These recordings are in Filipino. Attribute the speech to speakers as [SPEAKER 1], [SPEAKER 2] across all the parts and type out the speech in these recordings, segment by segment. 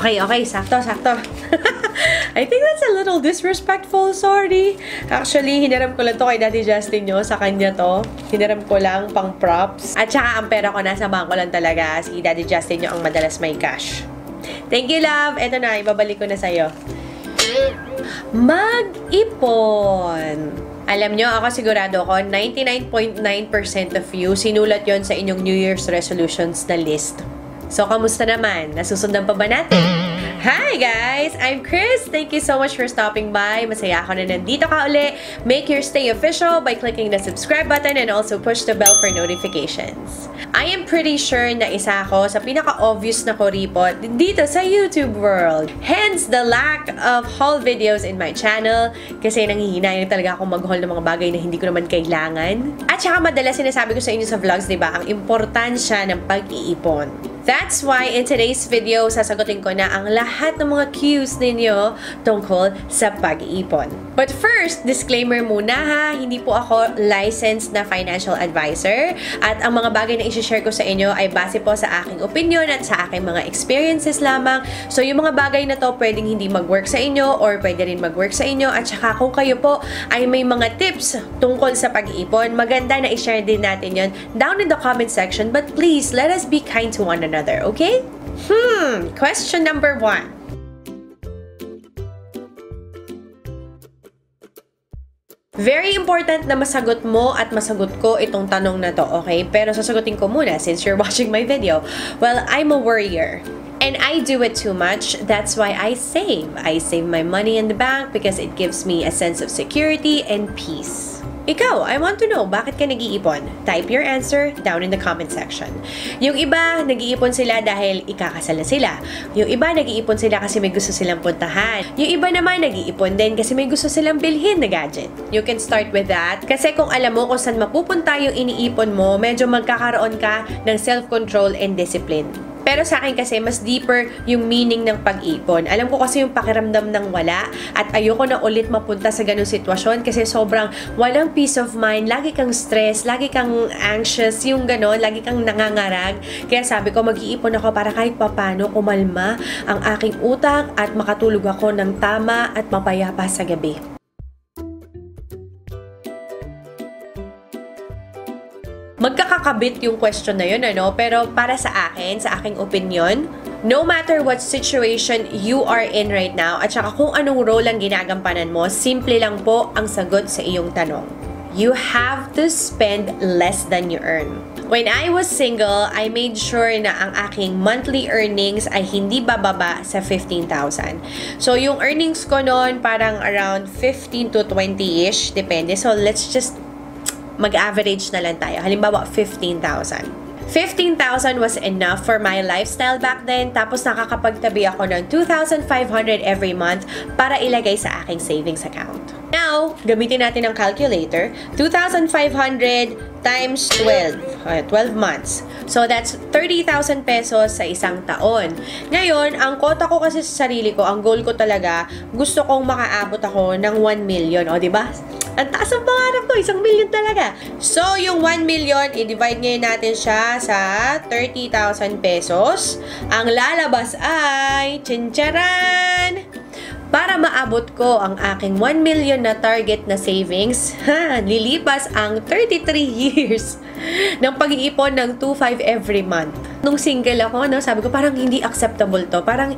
[SPEAKER 1] Okay, sakto. I think that's a little disrespectful, sorry. Actually, hiniram ko lang to kay Daddy Justin nyo, sa kanya to. Hiniram ko lang pang props. At saka ang pera ko nasa bangko lang talaga. Si Daddy Justin nyo ang madalas may cash. Thank you, love. Eto na, ibabalik ko na sa'yo. Mag-ipon. Alam nyo, ako sigurado ko, 99.9% of you, sinulat yon sa inyong New Year's resolutions na list. So, kamusta naman? Nasusundan pa ba natin? Hi guys! I'm Chris! Thank you so much for stopping by. Masaya ako na nandito ka uli. Make your stay official by clicking the subscribe button and also push the bell for notifications. I am pretty sure na isa ako sa pinaka-obvious na kuripot dito sa YouTube world. Hence, the lack of haul videos in my channel kasi nanghihinayang talaga akong mag-haul ng mga bagay na hindi ko naman kailangan. At saka madalas sinasabi ko sa inyo sa vlogs, diba, ang importansya ng pag-iipon. That's why in today's video, sasagutin ko na ang lahat ng mga cues ninyo tungkol sa pag-iipon. But first, disclaimer muna ha, hindi po ako licensed na financial advisor at ang mga bagay na i-share ko sa inyo ay base po sa aking opinion at sa aking mga experiences lamang. So yung mga bagay na to pwedeng hindi mag-work sa inyo or pwede rin mag-work sa inyo at saka kung kayo po ay may mga tips tungkol sa pag-iipon, maganda na i-share din natin yon down in the comment section. But please, let us be kind to one another, okay? Question number 1. Very important na masagot mo at masagot ko itong tanong na to, okay? Pero sasagutin ko muna since you're watching my video. Well, I'm a worrier. And I do it too much. That's why I save. I save my money in the bank because it gives me a sense of security and peace. Ikaw, I want to know, bakit ka nag-iipon? Type your answer down in the comment section. Yung iba, nag-iipon sila dahil ikakasal na sila. Yung iba, nag-iipon sila kasi may gusto silang puntahan. Yung iba naman, nag-iipon din kasi may gusto silang bilhin na gadget. You can start with that. Kasi kung alam mo kung saan mapupunta yung iniipon mo, medyo magkakaroon ka ng self-control and discipline. Pero sa akin kasi, mas deeper yung meaning ng pag-ipon. Alam ko kasi yung pakiramdam ng wala at ayoko na ulit mapunta sa ganung sitwasyon kasi sobrang walang peace of mind. Lagi kang stress, lagi kang anxious, yung ganon, lagi kang nangangarag. Kaya sabi ko, mag-iipon ako para kahit papano kumalma ang aking utak at makatulog ako ng tama at mapayapa sa gabi. Magkakakabit yung question na yun, ano? Pero para sa akin, sa aking opinion, no matter what situation you are in right now, at saka kung anong role ang ginagampanan mo, simple lang po ang sagot sa iyong tanong. You have to spend less than you earn. When I was single, I made sure na ang aking monthly earnings ay hindi bababa sa 15,000. So, yung earnings ko noon, parang around 15 to 20-ish, depende. So, let's just mag-average na lang tayo. Halimbawa, 15,000. 15,000 was enough for my lifestyle back then. Tapos nakakapagtabi ako ng 2,500 every month para ilagay sa aking savings account. Now, gamitin natin ang calculator. 2,500 times 12. 12 months. So, that's 30,000 pesos sa isang taon. Ngayon, ang quota ko kasi sa sarili ko, ang goal ko talaga, gusto kong makaabot ako ng 1 million. O, diba? Ang taas ang pangarap ko, 1 million talaga. So, yung 1 million, i-divide ngayon natin siya sa 30,000 pesos. Ang lalabas ay, tsincharan! Para maabot ko ang aking 1 million na target na savings, lilipas ang 33 years ng pag-iipon ng 2,500 every month. Nung single ako, no, sabi ko parang hindi acceptable to. Parang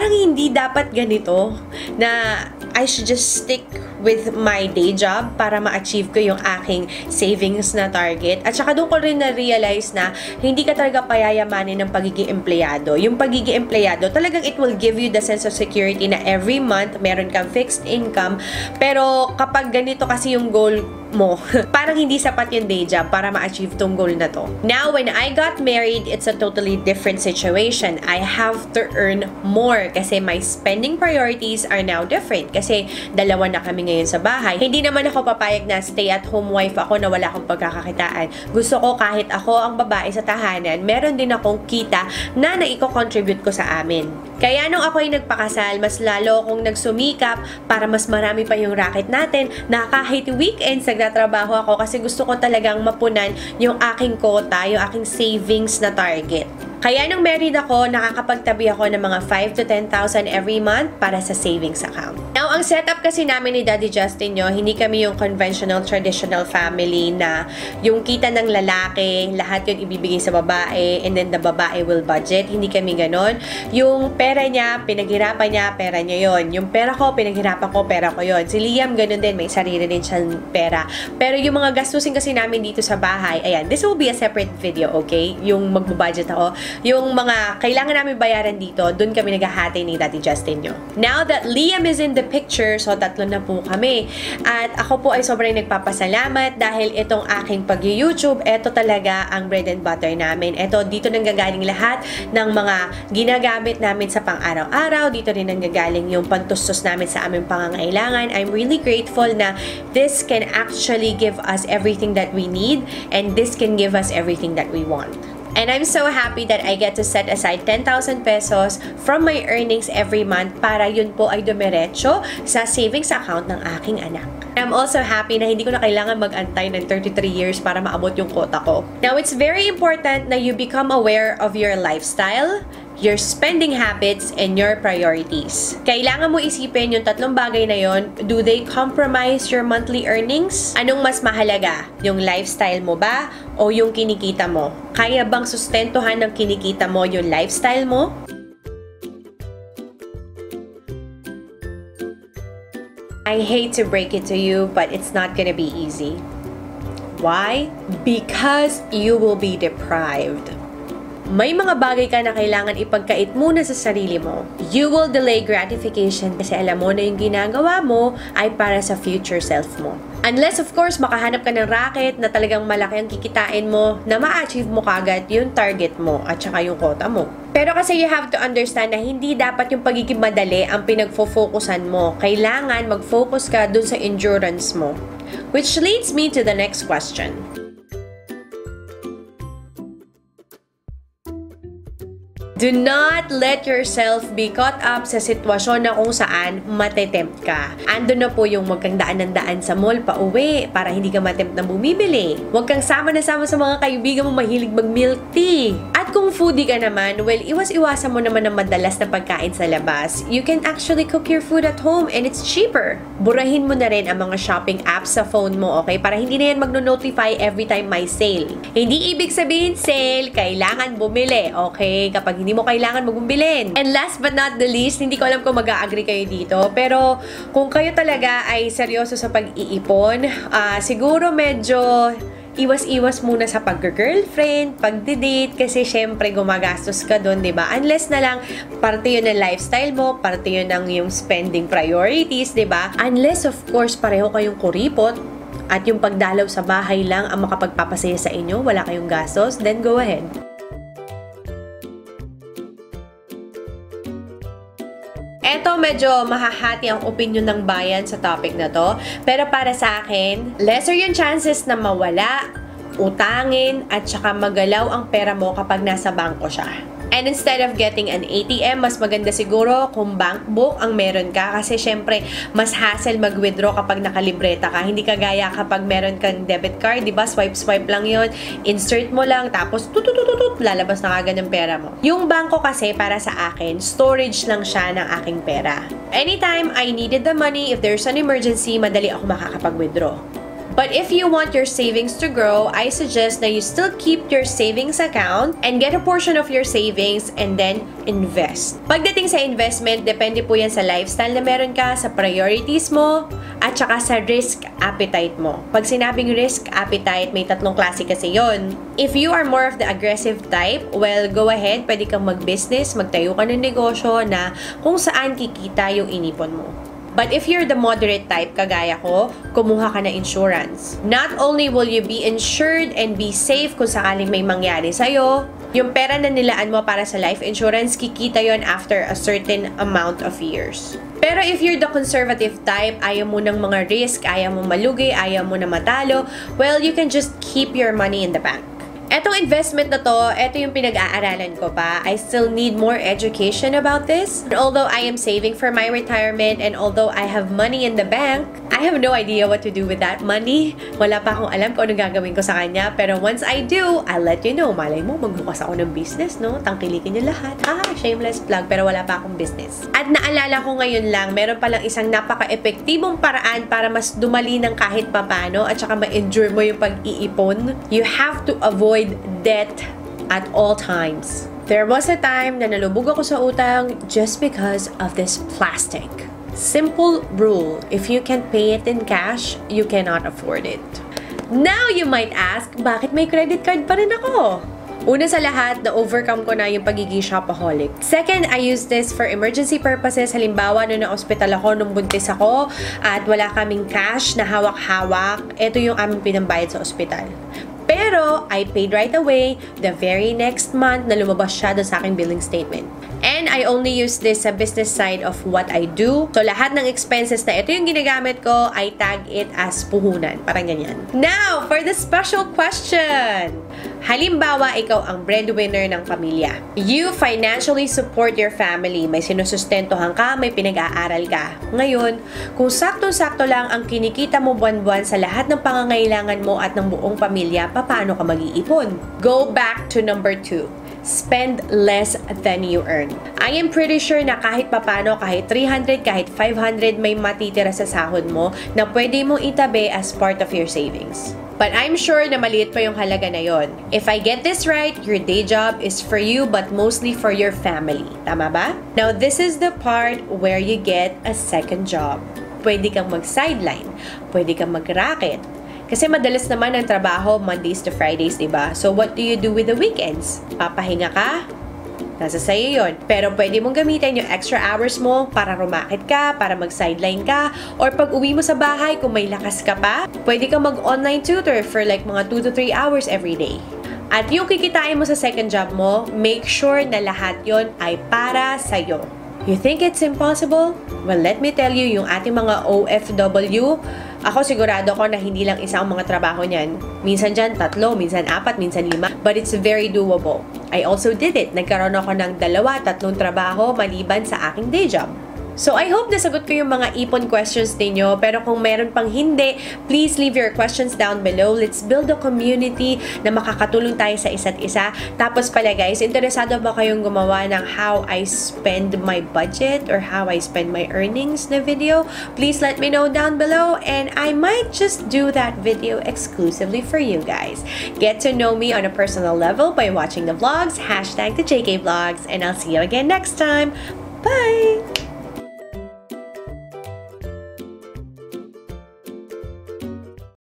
[SPEAKER 1] hindi dapat ganito na I should just stick with my day job para ma-achieve ko yung aking savings na target. At saka doon ko rin na-realize na hindi ka talaga payayamanin ng pagiging empleyado. Yung pagiging empleyado, talagang it will give you the sense of security na every month meron kang fixed income. Pero kapag ganito kasi yung goal mo, parang hindi sapat yung day job para ma-achieve tong goal na to. Now, when I got married, it's a totally different situation. I have to earn more kasi my spending priorities are now different kasi dalawa na kami ngayon sa bahay. Hindi naman ako papayag na stay-at-home wife ako na wala akong pagkakakitaan. Gusto ko kahit ako ang babae sa tahanan, meron din akong kita na naiko-contribute ko sa amin. Kaya nung ako ay nagpakasal, mas lalo akong nagsumikap para mas marami pa yung racket natin na kahit weekends nagtatrabaho ako kasi gusto ko talagang mapunan yung aking quota, yung aking savings na target. Kaya nung married ako, nakakapagtabi ako ng mga 5 to 10,000 every month para sa savings account. Now, ang setup kasi namin ni Daddy Justin hindi kami yung conventional, traditional family na yung kita ng lalaki, lahat yun ibibigay sa babae, and then the babae will budget. Hindi kami ganon. Yung pera niya, pinaghirapan niya, pera niya yon. Yung pera ko, pinaghirapan ko, pera ko yon. Si Liam, ganon din, may sarili din siyang pera. Pero yung mga gastusin kasi namin dito sa bahay, ayan, this will be a separate video, okay? Yung magbabudget ako. Yung mga kailangan namin bayaran dito, dun kami naghahati ni Daddy Justin nyo. Now that Liam is in the picture, so tatlo na po kami. At ako po ay sobrang nagpapasalamat dahil itong aking pag-YouTube, ito talaga ang bread and butter namin. Ito, dito nanggagaling lahat ng mga ginagamit namin sa pang-araw-araw. Dito rin nanggagaling yung pantustos namin sa aming pangangailangan. I'm really grateful na this can actually give us everything that we need, and this can give us everything that we want. And I'm so happy that I get to set aside 10,000 pesos from my earnings every month para yun po ay dumiretso sa savings account ng aking anak. I'm also happy na hindi ko na kailangan mag-antay ng 33 years para maabot yung quota ko. Now, it's very important na you become aware of your lifestyle, your spending habits, and your priorities. Kailangan mo isipin yung tatlong bagay na yon. Do they compromise your monthly earnings? Anong mas mahalaga? Yung lifestyle mo ba o yung kinikita mo? Kaya bang sustentuhan ng kinikita mo yung lifestyle mo? I hate to break it to you, but it's not gonna be easy. Why? Because you will be deprived. May mga bagay ka na kailangan ipagkait muna sa sarili mo. You will delay gratification kasi alam mo na yung ginagawa mo ay para sa future self mo. Unless, of course, makahanap ka ng racket na talagang malaki ang kikitain mo na ma-achieve mo kagad yung target mo at saka yung quota mo. Pero kasi you have to understand na hindi dapat yung pagiging madali ang pinagfo-focusan mo. Kailangan mag-focus ka dun sa endurance mo. Which leads me to the next question. Do not let yourself be caught up sa sitwasyon na kung saan matetempt ka. Ando na po yung wag kang daan ng daan sa mall pa uwi para hindi ka matempt na bumibili. Wag kang sama na sama sa mga kaibigan mo mahilig mag-milk tea. At kung foodie ka naman, well, iwas-iwasan mo naman ng madalas na pagkain sa labas. You can actually cook your food at home and it's cheaper. Burahin mo na rin ang mga shopping apps sa phone mo, okay? Para hindi na yan magno-notify every time may sale. Hindi ibig sabihin sale, kailangan bumili, okay? Kapag hindi mo kailangan magumbilin. And last but not the least, hindi ko alam kung mag-a-agree kayo dito, pero kung kayo talaga ay seryoso sa pag-iipon, siguro medyo iwas-iwas muna sa pag-girlfriend, pag-date, kasi syempre gumagastos ka doon, diba? Unless na lang, parte yun ng lifestyle mo, parte yun ng yung spending priorities, diba? Unless, of course, pareho kayong kuripot, at yung pagdalaw sa bahay lang ang makapagpapasaya sa inyo, wala kayong gastos, then go ahead. Eto, medyo mahahati ang opinion ng bayan sa topic na to. Pero para sa akin, lesser yung chances na mawala, utangin, at saka magalaw ang pera mo kapag nasa bangko siya. And instead of getting an ATM, mas maganda siguro kung bank book ang meron ka. Kasi syempre, mas hassle mag-withdraw kapag nakalibreta ka. Hindi kagaya kapag meron kang debit card, di ba? Swipe lang yon, insert mo lang, tapos tututututut, lalabas na kagad ng pera mo. Yung bangko kasi, para sa akin, storage lang siya ng aking pera. Anytime I needed the money, if there's an emergency, madali ako makakapag-withdraw. But if you want your savings to grow, I suggest that you still keep your savings account and get a portion of your savings and then invest. Pagdating sa investment, depende po yan sa lifestyle na meron ka, sa priorities mo, at saka sa risk appetite mo. Pag sinabing risk appetite, may tatlong klase kasi yon. If you are more of the aggressive type, well, go ahead, pwede kang mag-business, magtayo ka ng negosyo na kung saan kikita yung inipon mo. But if you're the moderate type, kagaya ko, kumuha ka na insurance. Not only will you be insured and be safe kung sakaling may mangyari sa'yo, yung pera na nilaan mo para sa life insurance, kikita yon after a certain amount of years. Pero if you're the conservative type, ayaw mo ng mga risk, ayaw mo malugi, ayaw mo na matalo, well, you can just keep your money in the bank. Etong investment na to, eto yung pinag-aaralan ko pa. I still need more education about this. And although I am saving for my retirement and although I have money in the bank, I have no idea what to do with that money. Wala pa akong alam kung anong gagawin ko sa kanya. Pero once I do, I'll let you know. Malay mo, magbukas ako ng business, no? Tangkilikin niyo lahat. Shameless plug, pero wala pa akong business. At naalala ko ngayon lang, meron palang isang napaka-epektibong paraan para mas dumali ng kahit papano at saka ma-endure mo yung pag-iipon. You have to avoid debt at all times. There was a time na nalubog ako sa utang just because of this plastic. Simple rule, if you can pay it in cash, you cannot afford it. Now you might ask, bakit may credit card pa rin ako? Una sa lahat, na-overcome ko na yung pagiging shopaholic. Second, I use this for emergency purposes. Halimbawa, nung na-hospital ako, nung buntis ako, at wala kaming cash na hawak-hawak, ito yung aming pinambayad sa ospital. Pero, I paid right away the very next month na lumabas siya doon sa aking billing statement. And I only use this sa business side of what I do. So, lahat ng expenses na ito yung ginagamit ko, I tag it as puhunan. Parang ganyan. Now, for the special question. Halimbawa, ikaw ang breadwinner ng pamilya. You financially support your family. May sinusustentuhan ka, may pinag-aaral ka. Ngayon, kung saktong-sakto lang ang kinikita mo buwan-buwan sa lahat ng pangangailangan mo at ng buong pamilya, paano ka mag-iipon? Go back to number 2. Spend less than you earn. I am pretty sure na kahit papano, kahit 300, kahit 500, may matitira sa sahod mo na pwede mong itabi as part of your savings. But I'm sure na maliit pa yung halaga na yon. If I get this right, your day job is for you but mostly for your family. Tama ba? Now, this is the part where you get a second job. Pwede kang mag-sideline. Pwede kang mag-racket. Kasi madalas naman ang trabaho Mondays to Fridays, diba? So, what do you do with the weekends? Papahinga ka? Nasa sayo yun. Pero pwede mong gamitin yung extra hours mo para rumakit ka, para mag-sideline ka, or pag uwi mo sa bahay, kung may lakas ka pa, pwede kang mag-online tutor for like mga 2 to 3 hours every day. At yung kikitain mo sa second job mo, make sure na lahat yon ay para sa'yo. You think it's impossible? Well, let me tell you, yung ating mga OFW, ako sigurado ko na hindi lang isa ang mga trabaho niyan. Minsan dyan, 3, minsan 4, minsan 5. But it's very doable. I also did it. Nagkaroon ako ng 2-3 trabaho maliban sa aking day job. So, I hope nasagot ko yung mga ipon questions ninyo. Pero kung meron pang hindi, please leave your questions down below. Let's build a community na makakatulong tayo sa isa't isa. Tapos pala guys, interesado ba kayong gumawa ng how I spend my budget or how I spend my earnings na video? Please let me know down below and I might just do that video exclusively for you guys. Get to know me on a personal level by watching the vlogs, #the JK Vlogs, and I'll see you again next time. Bye!